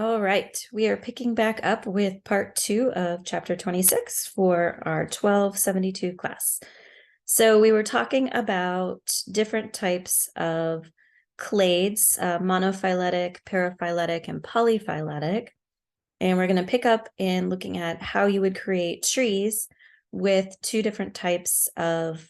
All right, we are picking back up with part 2 of chapter 26 for our 1272 class. So we were talking about different types of clades, monophyletic, paraphyletic, and polyphyletic. And we're going to pick up in looking at how you would create trees with two different types of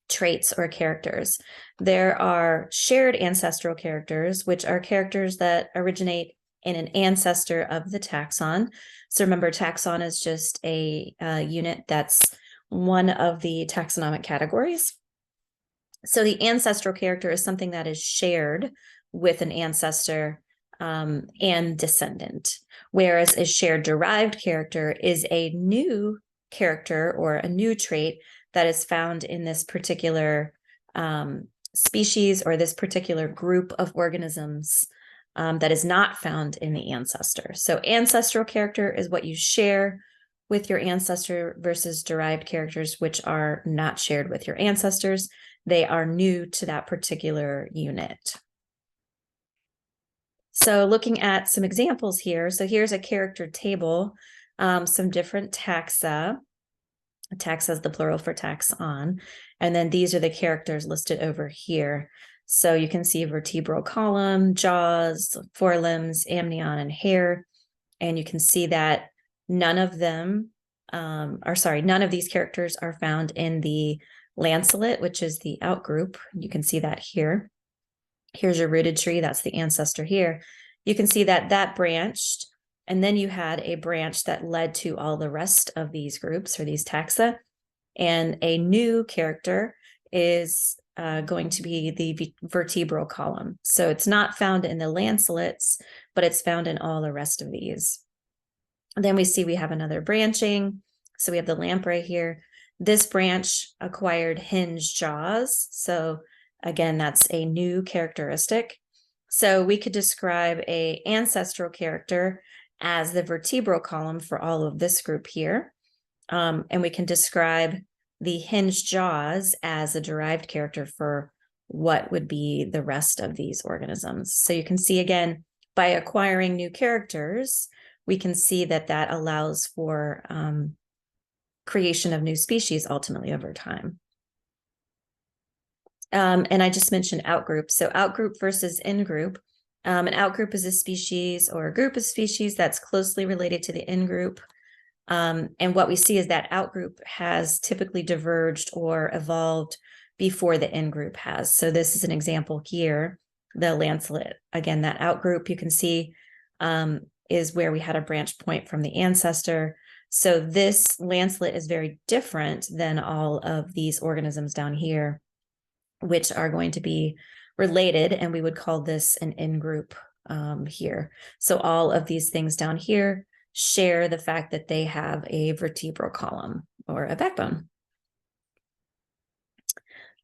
traits or characters. There are shared ancestral characters, which are characters that originate in an ancestor of the taxon. So remember, taxon is just a unit that's one of the taxonomic categories. So the ancestral character is something that is shared with an ancestor and descendant, whereas a shared derived character is a new character or a new trait that is found in this particular species or this particular group of organisms that is not found in the ancestor. So ancestral character is what you share with your ancestor versus derived characters, which are not shared with your ancestors. They are new to that particular unit. So looking at some examples here. So here's a character table, some different taxa. Taxa is the plural for taxon. And then these are the characters listed over here. So you can see vertebral column, jaws, forelimbs, amnion, and hair. And you can see that none of them, none of these characters are found in the lancelet, which is the outgroup. You can see that here. Here's your rooted tree. That's the ancestor here. You can see that that branched, and then you had a branch that led to all the rest of these groups or these taxa. And a new character is going to be the vertebral column. So it's not found in the lancelets, but it's found in all the rest of these. And then we see we have another branching. So we have the lamprey here. This branch acquired hinged jaws. So again, that's a new characteristic. So we could describe a ancestral character as the vertebral column for all of this group here. And we can describe the hinged jaws as a derived character for what would be the rest of these organisms. So you can see again, by acquiring new characters, we can see that that allows for creation of new species ultimately over time. And I just mentioned outgroup. So outgroup versus in-group. An outgroup is a species or a group of species that's closely related to the in-group. And what we see is that outgroup has typically diverged or evolved before the in-group has. So this is an example here, the lancelet. Again, that outgroup you can see is where we had a branch point from the ancestor. So this lancelet is very different than all of these organisms down here, which are going to be related, and we would call this an in-group here. So all of these things down here share the fact that they have a vertebral column or a backbone.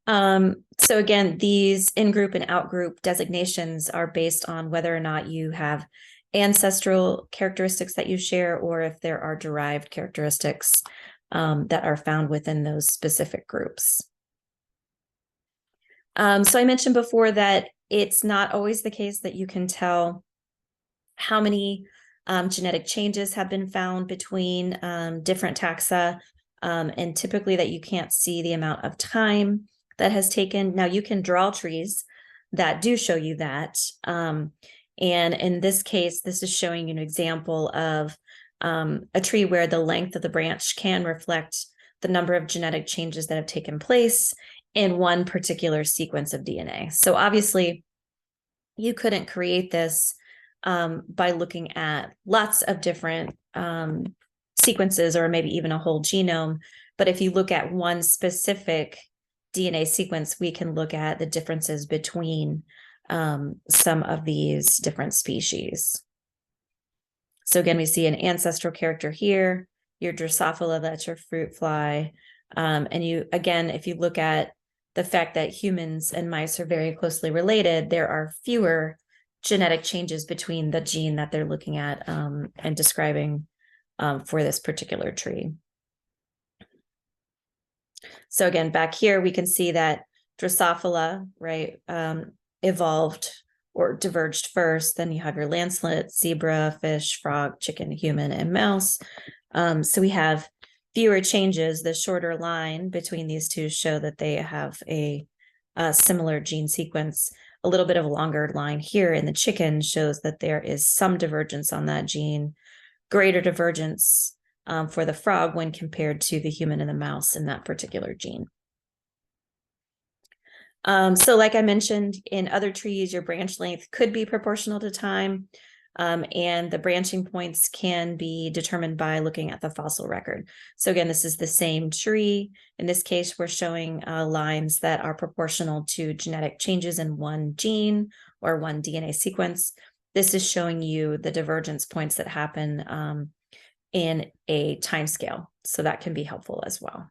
So again, these in-group and out-group designations are based on whether or not you have ancestral characteristics that you share, or if there are derived characteristics that are found within those specific groups. So I mentioned before that it's not always the case that you can tell how many genetic changes have been found between different taxa, and typically that you can't see the amount of time that has taken. Now you can draw trees that do show you that. And in this case, this is showing you an example of a tree where the length of the branch can reflect the number of genetic changes that have taken place in one particular sequence of DNA. So obviously, you couldn't create this by looking at lots of different sequences or maybe even a whole genome. But if you look at one specific DNA sequence, we can look at the differences between some of these different species. So again, we see an ancestral character here, your Drosophila, that's your fruit fly. And you, again, if you look at the fact that humans and mice are very closely related, there are fewer genetic changes between the gene that they're looking at and describing for this particular tree. So again, back here, we can see that Drosophila, right, evolved or diverged first. Then you have your lancelet, zebra, fish, frog, chicken, human, and mouse. So we have fewer changes. The shorter line between these two show that they have a similar gene sequence. A little bit of a longer line here in the chicken shows that there is some divergence on that gene, greater divergence for the frog when compared to the human and the mouse in that particular gene. So like I mentioned, in other trees, your branch length could be proportional to time, and the branching points can be determined by looking at the fossil record. So again, this is the same tree. In this case, we're showing lines that are proportional to genetic changes in one gene or one DNA sequence. This is showing you the divergence points that happen in a time scale. So that can be helpful as well.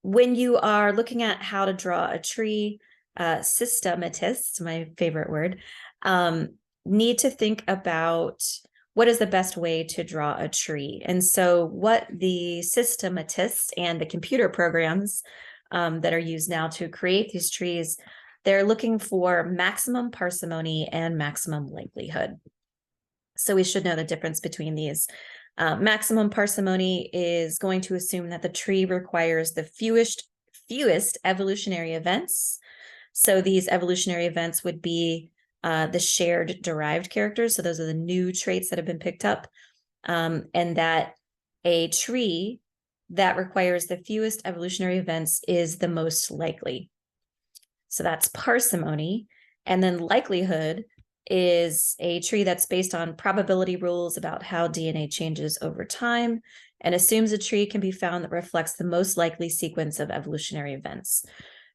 When you are looking at how to draw a tree, systematists, my favorite word, need to think about what is the best way to draw a tree. And so what the systematists and the computer programs that are used now to create these trees, they're looking for maximum parsimony and maximum likelihood. So we should know the difference between these. Maximum parsimony is going to assume that the tree requires the fewest evolutionary events. So these evolutionary events would be the shared derived characters. So those are the new traits that have been picked up, and that a tree that requires the fewest evolutionary events is the most likely. So that's parsimony. And then likelihood is a tree that's based on probability rules about how DNA changes over time and assumes a tree can be found that reflects the most likely sequence of evolutionary events.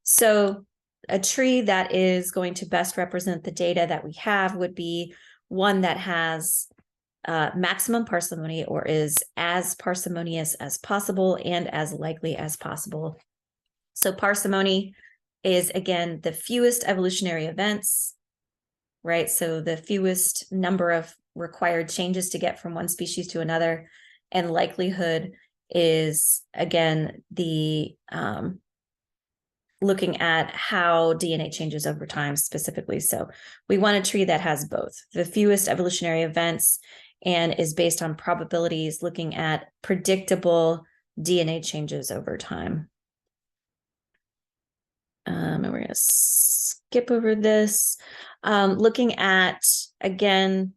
So a tree that is going to best represent the data that we have would be one that has maximum parsimony or is as parsimonious as possible and as likely as possible. So parsimony is, again, the fewest evolutionary events, right? So the fewest number of required changes to get from one species to another. And likelihood is, again, the looking at how DNA changes over time specifically. So we want a tree that has both the fewest evolutionary events and is based on probabilities, looking at predictable DNA changes over time. And we're going to skip over this. Looking at, again,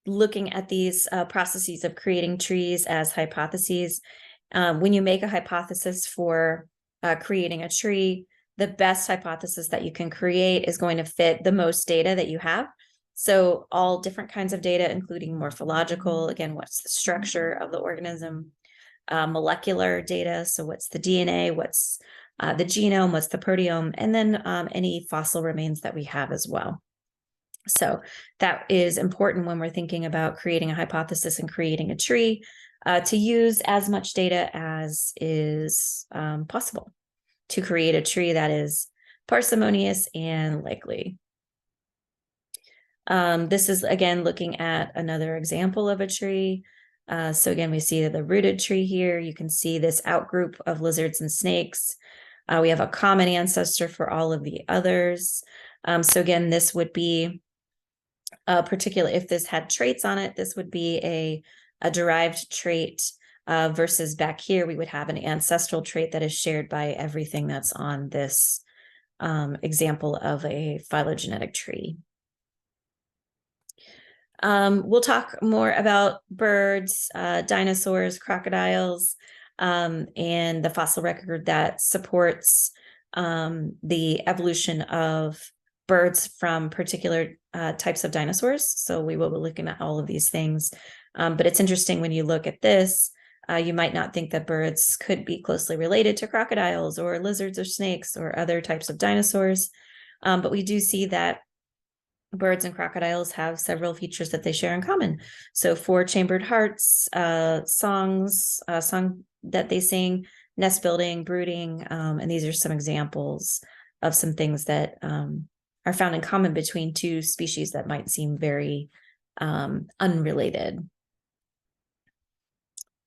looking at these processes of creating trees as hypotheses. When you make a hypothesis for creating a tree, the best hypothesis that you can create is going to fit the most data that you have. So all different kinds of data, including morphological, again, what's the structure of the organism, molecular data, so what's the DNA, what's the genome, what's the proteome, and then any fossil remains that we have as well. So that is important when we're thinking about creating a hypothesis and creating a tree, to use as much data as is possible to create a tree that is parsimonious and likely. This is, again, looking at another example of a tree. So again, we see the rooted tree here. You can see this outgroup of lizards and snakes. We have a common ancestor for all of the others. So again, this would be a particular, if this had traits on it, this would be a derived trait, versus back here, we would have an ancestral trait that is shared by everything that's on this example of a phylogenetic tree. We'll talk more about birds, dinosaurs, crocodiles, and the fossil record that supports the evolution of birds from particular types of dinosaurs. So we will be looking at all of these things. But it's interesting when you look at this, you might not think that birds could be closely related to crocodiles or lizards or snakes or other types of dinosaurs. But we do see that birds and crocodiles have several features that they share in common. So four-chambered hearts, song that they sing, nest building, brooding, and these are some examples of some things that are found in common between two species that might seem very unrelated.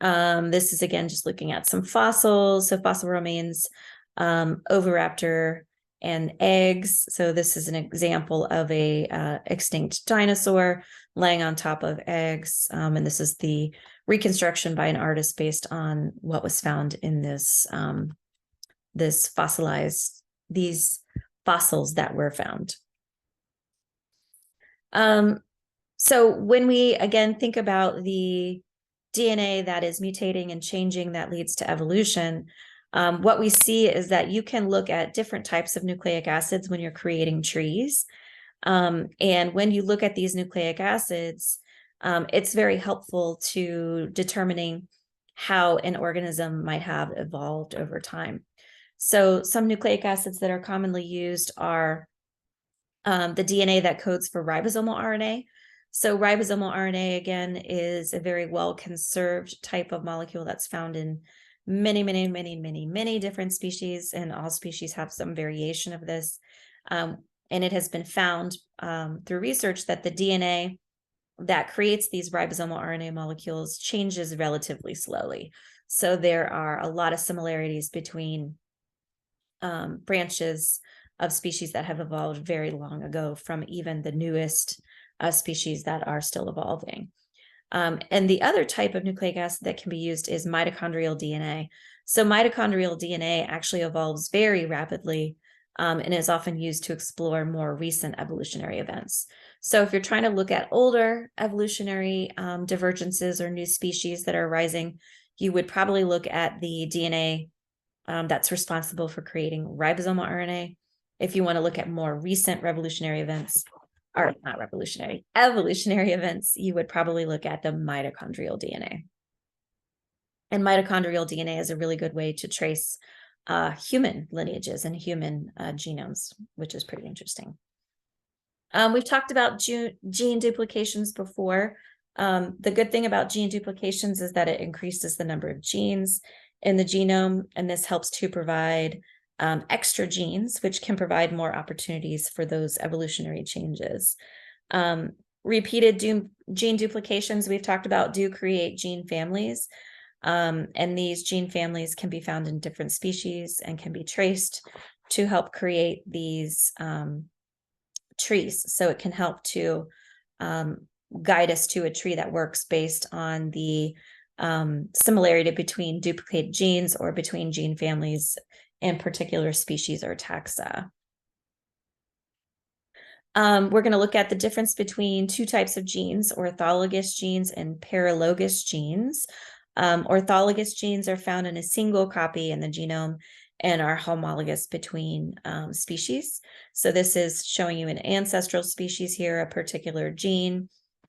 This is, again, just looking at some fossils. So fossil remains, Oviraptor and eggs. So this is an example of a extinct dinosaur laying on top of eggs. And this is the reconstruction by an artist based on what was found in this these fossils that were found. So when we again think about the DNA that is mutating and changing that leads to evolution, what we see is that you can look at different types of nucleic acids when you're creating trees. And when you look at these nucleic acids, it's very helpful to determining how an organism might have evolved over time. So some nucleic acids that are commonly used are the DNA that codes for ribosomal RNA. So ribosomal RNA, again, is a very well-conserved type of molecule that's found in many different species, and all species have some variation of this. And it has been found through research that the DNA that creates these ribosomal RNA molecules changes relatively slowly. So there are a lot of similarities between branches of species that have evolved very long ago from even the newest species that are still evolving. And the other type of nucleic acid that can be used is mitochondrial DNA. So mitochondrial DNA actually evolves very rapidly and is often used to explore more recent evolutionary events. So if you're trying to look at older evolutionary divergences or new species that are arising, you would probably look at the DNA that's responsible for creating ribosomal RNA. If you want to look at more recent revolutionary events, or not revolutionary, evolutionary events, you would probably look at the mitochondrial DNA. And mitochondrial DNA is a really good way to trace human lineages and human genomes, which is pretty interesting. We've talked about gene duplications before. The good thing about gene duplications is that it increases the number of genes in the genome, and this helps to provide extra genes, which can provide more opportunities for those evolutionary changes. Repeated gene duplications we've talked about do create gene families, and these gene families can be found in different species and can be traced to help create these trees. So it can help to guide us to a tree that works based on the similarity between duplicated genes or between gene families in particular species or taxa. We're going to look at the difference between two types of genes, orthologous genes and paralogous genes. Orthologous genes are found in a single copy in the genome and are homologous between species. So this is showing you an ancestral species here, a particular gene.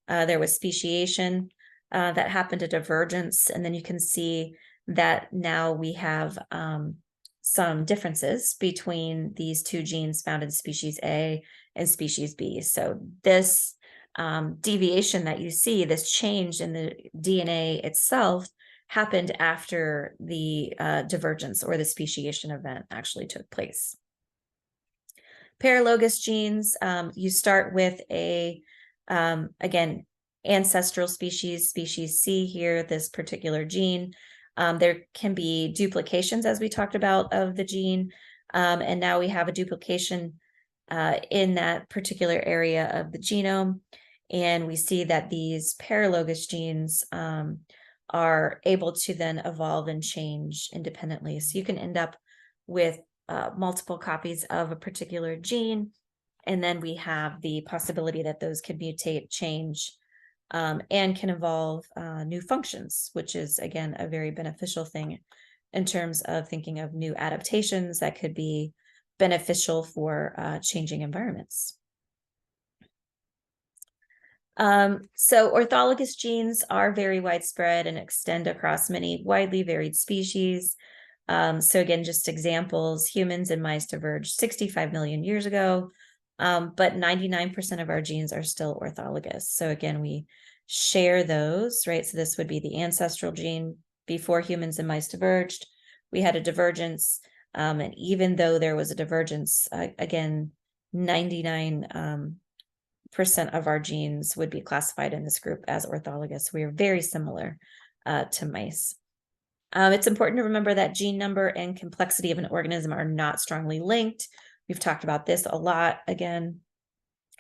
There was speciation that happened, a divergence, and then you can see that now we have some differences between these two genes found in species A and species B. So this deviation that you see, this change in the DNA itself, happened after the divergence or the speciation event actually took place. Paralogous genes, you start with a, again, ancestral species, species C here, this particular gene. There can be duplications, as we talked about, of the gene, and now we have a duplication in that particular area of the genome, and we see that these paralogous genes are able to then evolve and change independently. So you can end up with multiple copies of a particular gene, and then we have the possibility that those can mutate, change, and can evolve new functions, which is, again, a very beneficial thing in terms of thinking of new adaptations that could be beneficial for changing environments. So orthologous genes are very widespread and extend across many widely varied species. So again, just examples, humans and mice diverged 65 million years ago, but 99% of our genes are still orthologous. So again, we share those, right? So this would be the ancestral gene before humans and mice diverged. We had a divergence, and even though there was a divergence, again, 99% of our genes would be classified in this group as orthologous. We are very similar to mice. It's important to remember that gene number and complexity of an organism are not strongly linked. We've talked about this a lot. Again,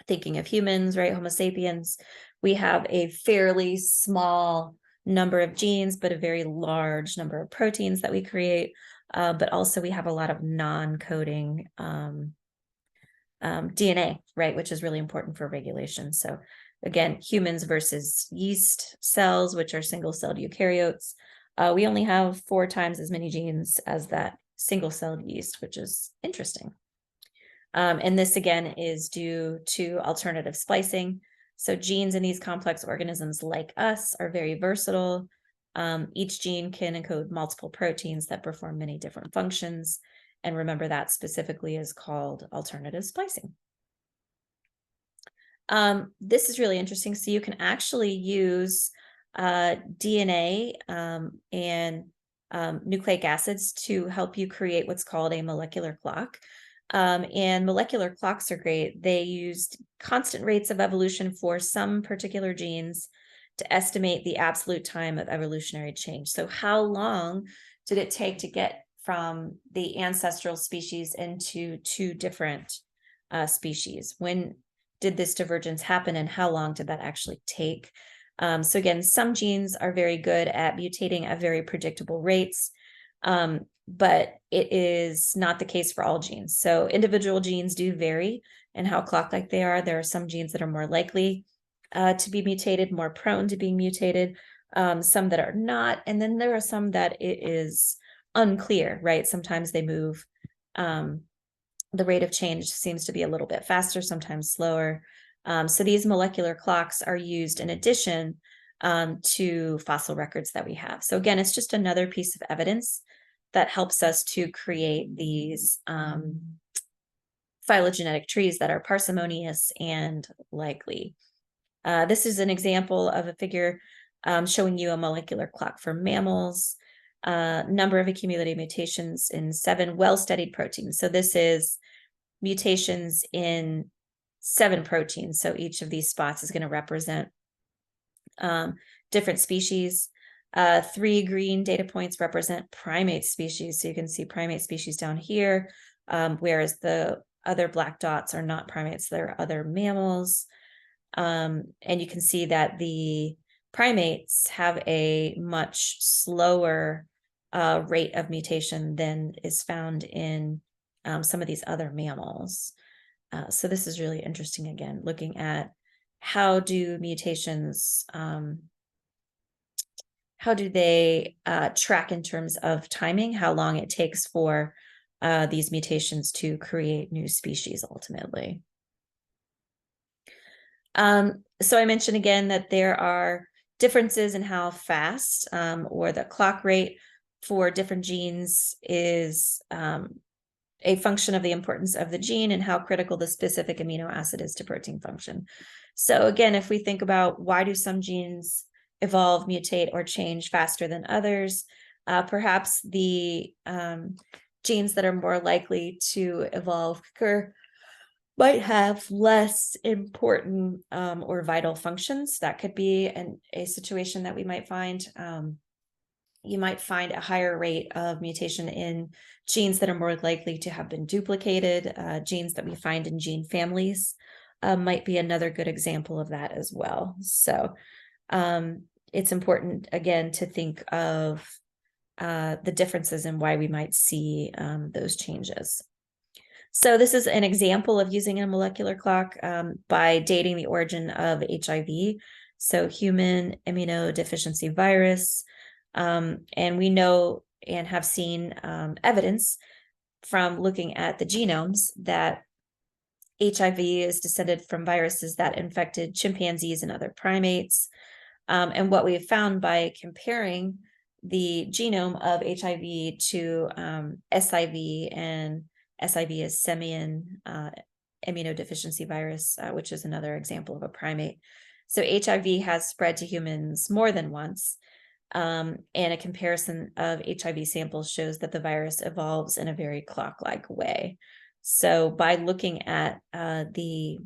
thinking of humans, right? Homo sapiens, we have a fairly small number of genes, but a very large number of proteins that we create. But also we have a lot of non-coding DNA, right? Which is really important for regulation. So again, humans versus yeast cells, which are single-celled eukaryotes. We only have 4 times as many genes as that single-celled yeast, which is interesting. And this again is due to alternative splicing. So genes in these complex organisms like us are very versatile. Each gene can encode multiple proteins that perform many different functions. And remember that specifically is called alternative splicing. This is really interesting. So you can actually use DNA and nucleic acids to help you create what's called a molecular clock. And molecular clocks are great. They used constant rates of evolution for some particular genes to estimate the absolute time of evolutionary change. So how long did it take to get from the ancestral species into 2 different species? When did this divergence happen and how long did that actually take? So again, some genes are very good at mutating at very predictable rates. But it is not the case for all genes. So individual genes do vary in how clock-like they are. There are some genes that are more likely to be mutated, more prone to being mutated, some that are not. And then there are some that it is unclear, right? Sometimes they move, the rate of change seems to be a little bit faster, sometimes slower. So these molecular clocks are used in addition to fossil records that we have. So again, it's just another piece of evidence that helps us to create these phylogenetic trees that are parsimonious and likely. This is an example of a figure showing you a molecular clock for mammals, number of accumulated mutations in 7 well-studied proteins. So this is mutations in 7 proteins. So each of these spots is going to represent different species. 3 green data points represent primate species. So you can see primate species down here, whereas the other black dots are not primates, they're other mammals. And you can see that the primates have a much slower rate of mutation than is found in some of these other mammals. So this is really interesting, again, looking at how do mutations, how do they track in terms of timing, how long it takes for these mutations to create new species ultimately. So I mentioned again that there are differences in how fast or the clock rate for different genes is a function of the importance of the gene and how critical the specific amino acid is to protein function. So again, if we think about why do some genes evolve, mutate, or change faster than others, perhaps the genes that are more likely to evolve quicker might have less important or vital functions. That could be a situation that we might find. You might find a higher rate of mutation in genes that are more likely to have been duplicated. Genes that we find in gene families might be another good example of that as well. So it's important, again, to think of the differences in why we might see those changes. So this is an example of using a molecular clock by dating the origin of HIV, so human immunodeficiency virus. And we know and have seen evidence from looking at the genomes that HIV is descended from viruses that infected chimpanzees and other primates. And what we've found by comparing the genome of HIV to SIV, and SIV is simian immunodeficiency virus, which is another example of a primate. So HIV has spread to humans more than once. And a comparison of HIV samples shows that the virus evolves in a very clock-like way. So by looking at the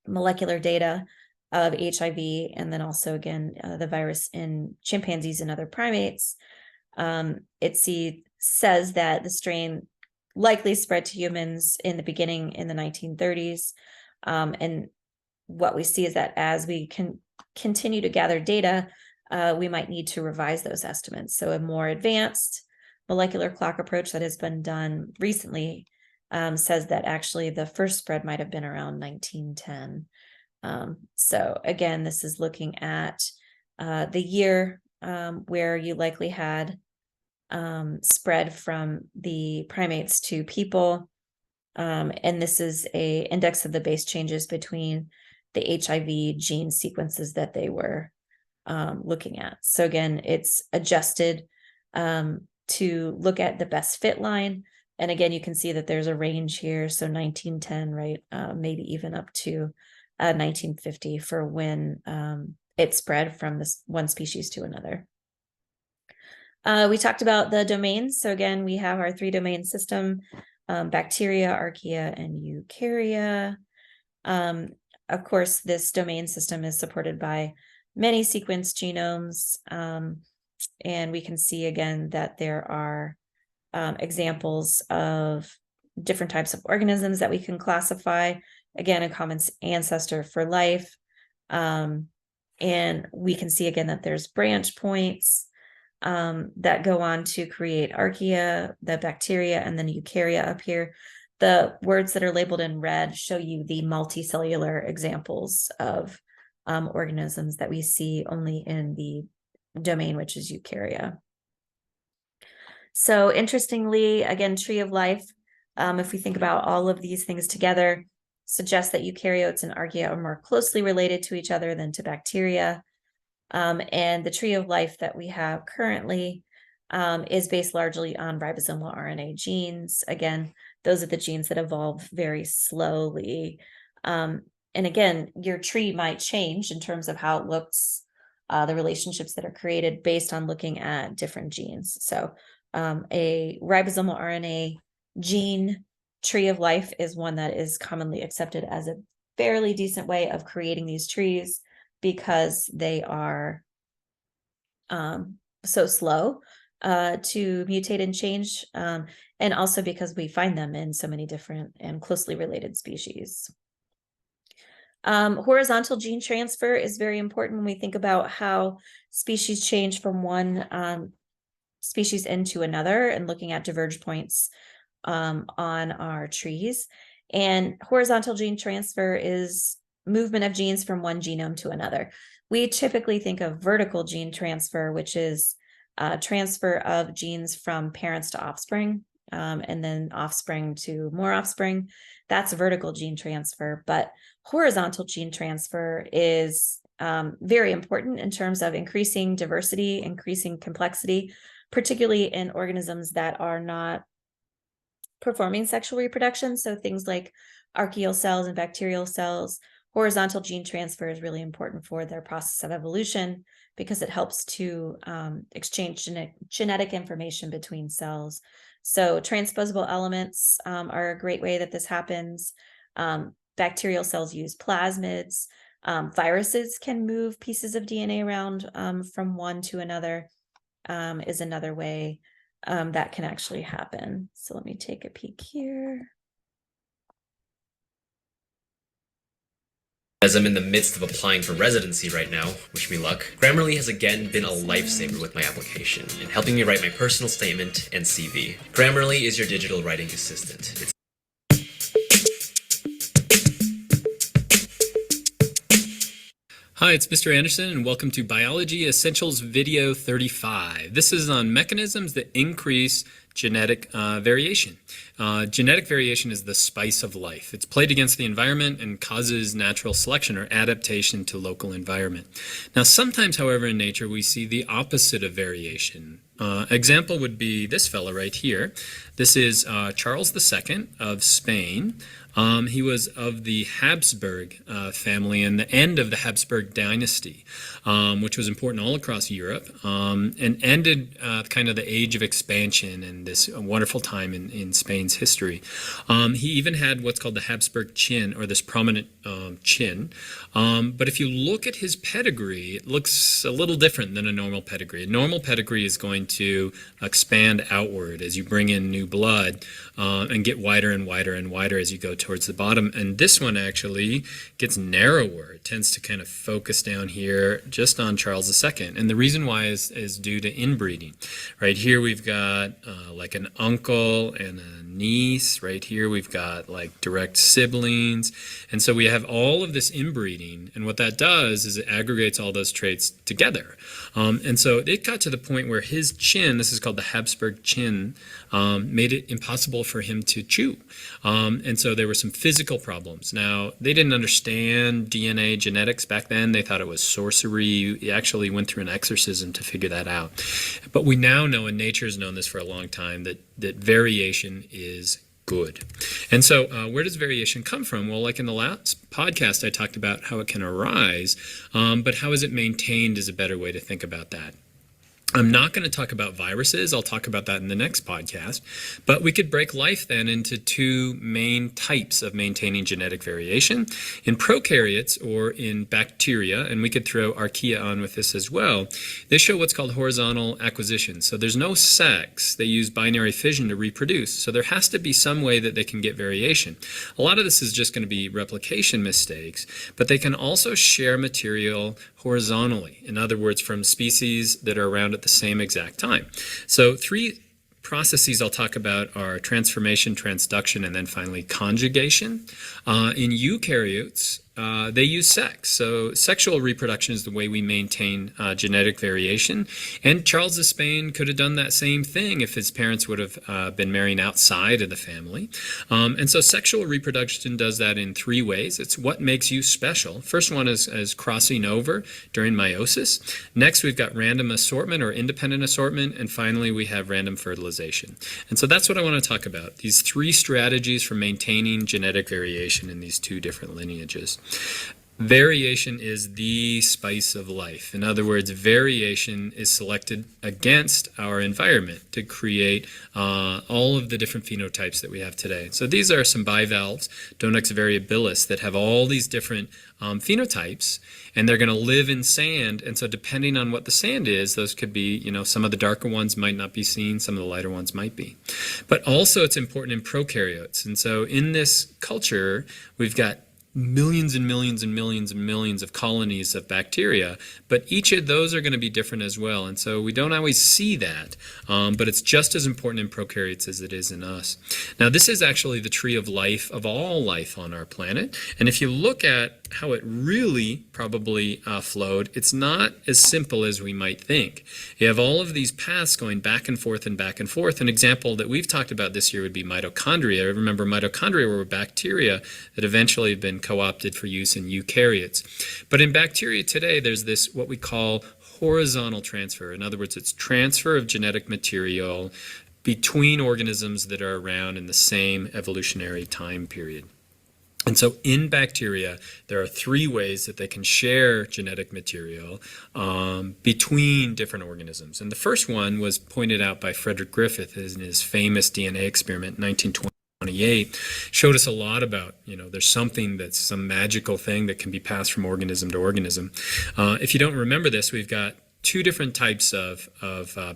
molecular data of HIV, and then also again, the virus in chimpanzees and other primates, it says that the strain likely spread to humans in the beginning in the 1930s. And what we see is that as we can continue to gather data, we might need to revise those estimates. So a more advanced molecular clock approach that has been done recently says that actually the first spread might have been around 1910. So again, this is looking at the year where you likely had spread from the primates to people. And this is a index of the base changes between the HIV gene sequences that they were looking at. So again, it's adjusted to look at the best fit line. And again, you can see that there's a range here. So 1910, right? Maybe even up to 1950 for when it spread from this one species to another. We talked about the domains. So again, we have our 3-domain system, bacteria, archaea, and eukarya. Of course, this domain system is supported by many sequence genomes. And we can see again that there are examples of different types of organisms that we can classify. Again, a common ancestor for life. And we can see again that there's branch points that go on to create archaea, the bacteria, and then eukarya up here. The words that are labeled in red show you the multicellular examples of organisms that we see only in the domain, which is eukarya. So interestingly, again, tree of life, if we think about all of these things together, suggests that eukaryotes and archaea are more closely related to each other than to bacteria. And the tree of life that we have currently is based largely on ribosomal RNA genes. Again, those are the genes that evolve very slowly. And again, your tree might change in terms of how it looks, the relationships that are created based on looking at different genes. So a ribosomal RNA gene tree of life is one that is commonly accepted as a fairly decent way of creating these trees because they are so slow to mutate and change, and also because we find them in so many different and closely related species. Horizontal gene transfer is very important when we think about how species change from one species into another and looking at diverge points on our trees. And horizontal gene transfer is movement of genes from one genome to another. We typically think of vertical gene transfer, which is transfer of genes from parents to offspring, and then offspring to more offspring. That's vertical gene transfer. But horizontal gene transfer is very important in terms of increasing diversity, increasing complexity, particularly in organisms that are not performing sexual reproduction. So things like archaeal cells and bacterial cells. Horizontal gene transfer is really important for their process of evolution because it helps to exchange genetic information between cells. So transposable elements are a great way that this happens. Bacterial cells use plasmids. Viruses can move pieces of DNA around from one to another, is another way that can actually happen. So let me take a peek here. As I'm in the midst of applying for residency right now, wish me luck, Grammarly has again been a lifesaver with my application and helping me write my personal statement and CV. Grammarly is your digital writing assistant. Hi, it's Mr. Anderson, and welcome to Biology Essentials Video 35. This is on mechanisms that increase genetic variation. Genetic variation is the spice of life. It's played against the environment and causes natural selection or adaptation to local environment. Now, sometimes, however, in nature, we see the opposite of variation. Example would be this fella right here. This is Charles II of Spain. He was of the Habsburg family and the end of the Habsburg dynasty, which was important all across Europe, and ended kind of the age of expansion and this wonderful time in Spain's history. He even had what's called the Habsburg chin, or this prominent chin. But if you look at his pedigree, it looks a little different than a normal pedigree. A normal pedigree is going to expand outward as you bring in new blood and get wider and wider and wider as you go towards the bottom. And this one actually gets narrower. It tends to kind of focus down here just on Charles II. And the reason why is due to inbreeding. Right here we've got like an uncle and a niece. Right here we've got like direct siblings. And so we have all of this inbreeding. And what that does is it aggregates all those traits together. And so it got to the point where his chin, this is called the Habsburg chin, made it impossible for him to chew. And so there were some physical problems. Now, they didn't understand DNA genetics back then. They thought it was sorcery. He actually went through an exorcism to figure that out. But we now know, and nature has known this for a long time, that variation is good. And so where does variation come from? Well, like in the last podcast, I talked about how it can arise, but how is it maintained is a better way to think about that. I'm not going to talk about viruses. I'll talk about that in the next podcast. But we could break life then into two main types of maintaining genetic variation. In prokaryotes, or in bacteria, and we could throw archaea on with this as well, they show what's called horizontal acquisition. So there's no sex. They use binary fission to reproduce. So there has to be some way that they can get variation. A lot of this is just going to be replication mistakes, but they can also share material horizontally. In other words, from species that are around at the same exact time. So three processes I'll talk about are transformation, transduction, and then finally conjugation. In eukaryotes, they use sex. So sexual reproduction is the way we maintain genetic variation. And Charles of Spain could have done that same thing if his parents would have been marrying outside of the family. And so sexual reproduction does that in three ways. It's what makes you special. First one is crossing over during meiosis. Next, we've got random assortment or independent assortment. And finally, we have random fertilization. And so that's what I want to talk about, these three strategies for maintaining genetic variation in these two different lineages. Variation is the spice of life. In other words, variation is selected against our environment to create all of the different phenotypes that we have today. So these are some bivalves, Donax variabilis, that have all these different phenotypes, and they're going to live in sand. And so depending on what the sand is, those could be, some of the darker ones might not be seen, some of the lighter ones might be. But also it's important in prokaryotes. And so in this culture, we've got millions and millions and millions and millions of colonies of bacteria, but each of those are going to be different as well. And so we don't always see that, but it's just as important in prokaryotes as it is in us. Now, this is actually the tree of life, of all life on our planet. And if you look at how it really probably flowed, it's not as simple as we might think. You have all of these paths going back and forth and back and forth. An example that we've talked about this year would be mitochondria. Remember, mitochondria were bacteria that eventually have been co-opted for use in eukaryotes. But in bacteria today, there's this what we call horizontal transfer. In other words, it's transfer of genetic material between organisms that are around in the same evolutionary time period. And so in bacteria, there are three ways that they can share genetic material between different organisms. And the first one was pointed out by Frederick Griffith in his famous DNA experiment in 1928, showed us a lot about, there's something that's some magical thing that can be passed from organism to organism. If you don't remember this, we've got two different types of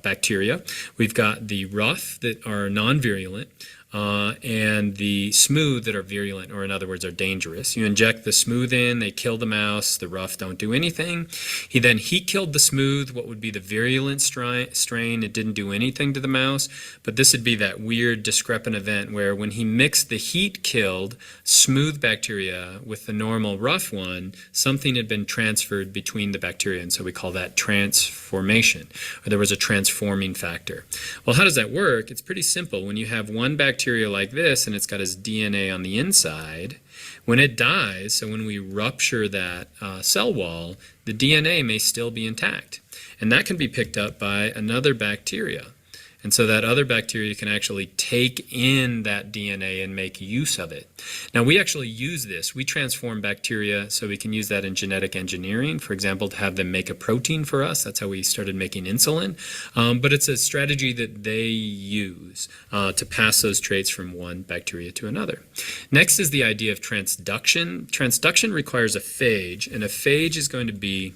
bacteria. We've got the rough that are non-virulent, and the smooth that are virulent, or in other words, are dangerous. You inject the smooth in, they kill the mouse, the rough don't do anything. He killed the smooth, what would be the virulent strain. It didn't do anything to the mouse, but this would be that weird discrepant event where when he mixed the heat-killed smooth bacteria with the normal rough one, something had been transferred between the bacteria, and so we call that transformation, or there was a transforming factor. Well, how does that work? It's pretty simple. When you have one bacteria like this and it's got its DNA on the inside, when it dies, so when we rupture that cell wall, the DNA may still be intact. And that can be picked up by another bacteria. And so that other bacteria can actually take in that DNA and make use of it. Now, we actually use this. We transform bacteria so we can use that in genetic engineering, for example, to have them make a protein for us. That's how we started making insulin. But it's a strategy that they use to pass those traits from one bacteria to another. Next is the idea of transduction. Transduction requires a phage, and a phage is going to be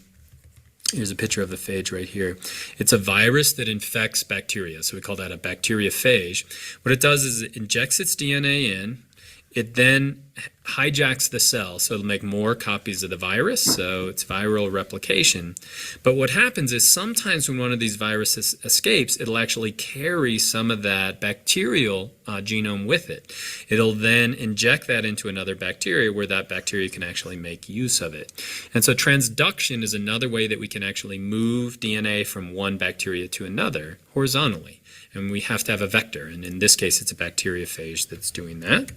Here's a picture of the phage right here. It's a virus that infects bacteria, so we call that a bacteriophage. What it does is it injects its DNA in. It then hijacks the cell, so it'll make more copies of the virus, so it's viral replication. But what happens is sometimes when one of these viruses escapes, it'll actually carry some of that bacterial genome with it. It'll then inject that into another bacteria where that bacteria can actually make use of it. And so transduction is another way that we can actually move DNA from one bacteria to another horizontally. And we have to have a vector, and in this case it's a bacteriophage that's doing that.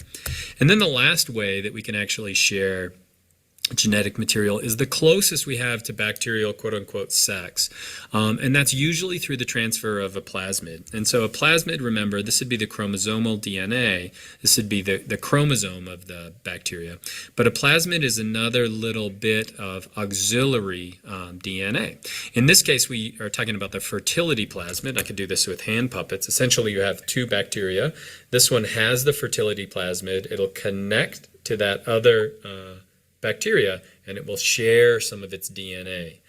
And then the last way that we can actually share genetic material is the closest we have to bacterial quote-unquote sex, and that's usually through the transfer of a plasmid. And so a plasmid, remember, this would be the chromosomal DNA. This would be the chromosome of the bacteria. But a plasmid is another little bit of auxiliary DNA. In this case, we are talking about the fertility plasmid. I could do this with hand puppets. Essentially, you have two bacteria. This one has the fertility plasmid. It'll connect to that other bacteria, and it will share some of its DNA.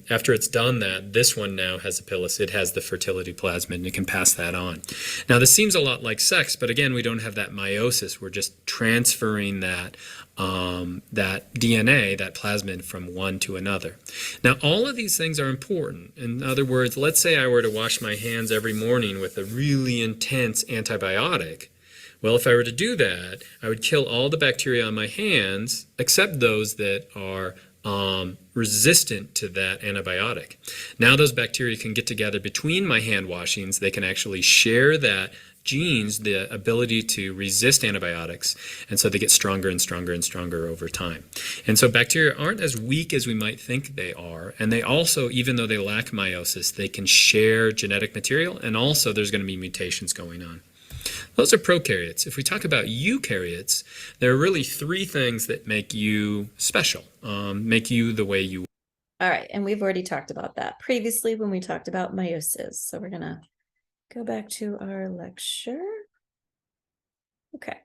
After it's done that, this one now has a pilus. It has the fertility plasmid, and it can pass that on. Now, this seems a lot like sex, but again, we don't have that meiosis. We're just transferring that DNA, that plasmid, from one to another. Now, all of these things are important. In other words, let's say I were to wash my hands every morning with a really intense antibiotic. Well, if I were to do that, I would kill all the bacteria on my hands except those that are resistant to that antibiotic. Now those bacteria can get together between my hand washings. They can actually share that genes, the ability to resist antibiotics, and so they get stronger and stronger and stronger over time. And so bacteria aren't as weak as we might think they are, and they also, even though they lack meiosis, they can share genetic material, and also there's going to be mutations going on. Those are prokaryotes. If we talk about eukaryotes, there are really three things that make you special, make you the way you are. All right, and we've already talked about that previously when we talked about meiosis. So we're gonna go back to our lecture. Okay.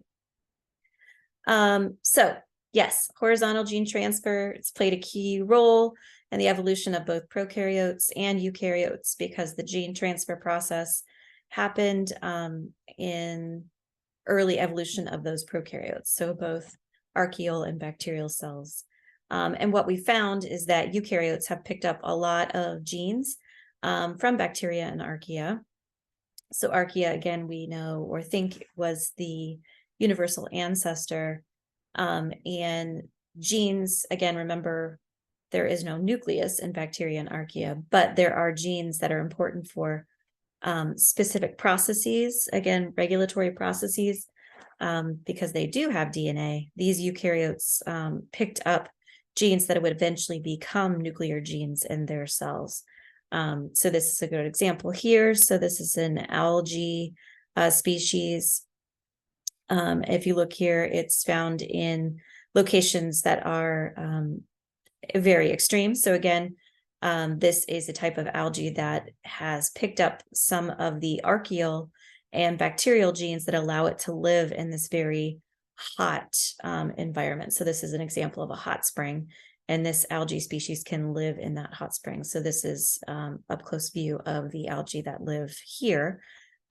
So yes, horizontal gene transfer, it's played a key role in the evolution of both prokaryotes and eukaryotes because the gene transfer process happened in early evolution of those prokaryotes, so both archaeal and bacterial cells. And what we found is that eukaryotes have picked up a lot of genes from bacteria and archaea. So archaea, again, we know or think was the universal ancestor. And genes, again, remember, there is no nucleus in bacteria and archaea, but there are genes that are important for specific processes, again, regulatory processes, because they do have DNA. These eukaryotes picked up genes that would eventually become nuclear genes in their cells. So this is a good example here. So this is an algae species. If you look here, it's found in locations that are very extreme. So again, this is a type of algae that has picked up some of the archaeal and bacterial genes that allow it to live in this very hot environment. So this is an example of a hot spring, and this algae species can live in that hot spring. So this is up close view of the algae that live here.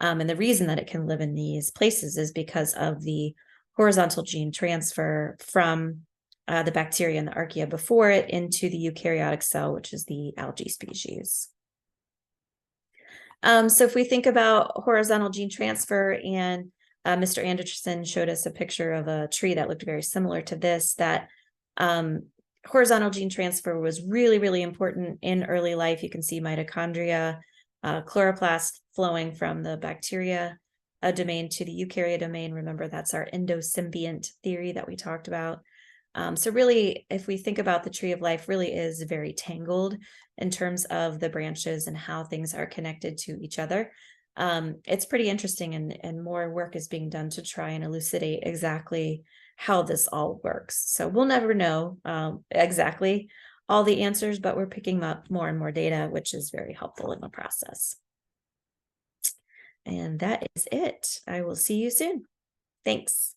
And the reason that it can live in these places is because of the horizontal gene transfer from the bacteria and the archaea before it into the eukaryotic cell, which is the algae species. So if we think about horizontal gene transfer, and Mr. Anderson showed us a picture of a tree that looked very similar to this, that horizontal gene transfer was really, really important in early life. You can see mitochondria, chloroplast flowing from the bacteria domain to the eukaryote domain. Remember, that's our endosymbiont theory that we talked about. So really, if we think about the tree of life, really is very tangled in terms of the branches and how things are connected to each other. It's pretty interesting, and more work is being done to try and elucidate exactly how this all works. So we'll never know exactly all the answers, but we're picking up more and more data, which is very helpful in the process. And that is it. I will see you soon. Thanks.